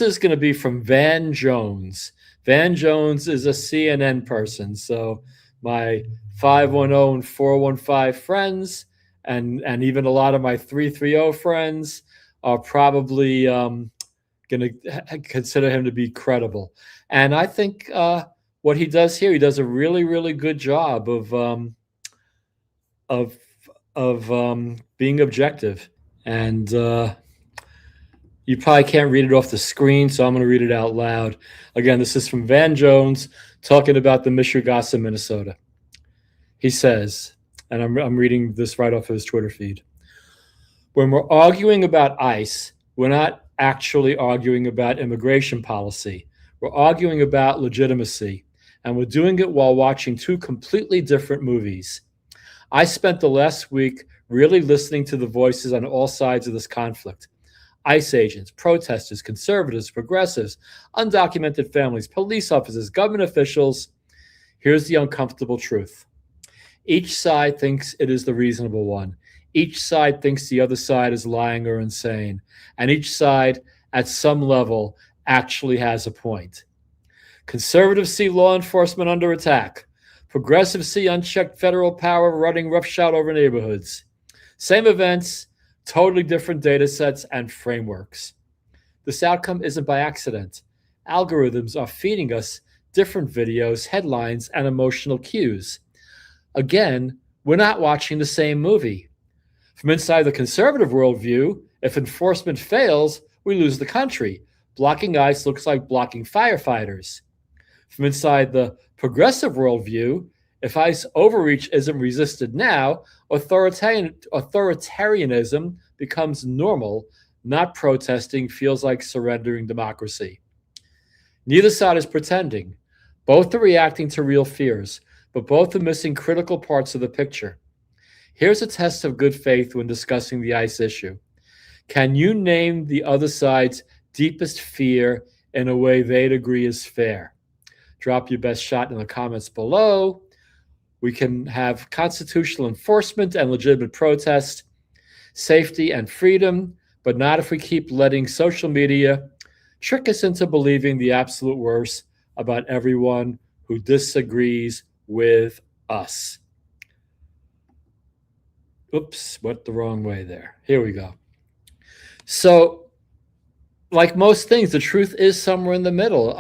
this is going to be from Van Jones. Van Jones is a CNN person. So my 510 and 415 friends and even a lot of my 330 friends are probably going to consider him to be credible. And I think what he does here, he does a really, really good job of being objective. And you probably can't read it off the screen, so I'm going to read it out loud. Again, this is from Van Jones talking about the Michigasse, Minnesota. He says, and I'm reading this right off of his Twitter feed. When we're arguing about ICE, we're not actually arguing about immigration policy. We're arguing about legitimacy, and we're doing it while watching two completely different movies. I spent the last week really listening to the voices on all sides of this conflict. ICE agents, protesters, conservatives, progressives, undocumented families, police officers, government officials. Here's the uncomfortable truth. Each side thinks it is the reasonable one. Each side thinks the other side is lying or insane. And each side, at some level, actually has a point. Conservatives see law enforcement under attack. Progressives see unchecked federal power running roughshod over neighborhoods. Same events, totally different data sets and frameworks. This outcome isn't by accident. Algorithms are feeding us different videos, headlines, and emotional cues. Again, we're not watching the same movie. From inside the conservative worldview, if enforcement fails, we lose the country. Blocking ICE looks like blocking firefighters. From inside the progressive worldview, if ICE overreach isn't resisted now, authoritarianism becomes normal. Not protesting feels like surrendering democracy. Neither side is pretending. Both are reacting to real fears, but both are missing critical parts of the picture. Here's a test of good faith when discussing the ICE issue. Can you name the other side's deepest fear in a way they'd agree is fair? Drop your best shot in the comments below. We can have constitutional enforcement and legitimate protest, safety and freedom, but not if we keep letting social media trick us into believing the absolute worst about everyone who disagrees with us. Oops, went the wrong way there. Here we go. So, like most things, the truth is somewhere in the middle.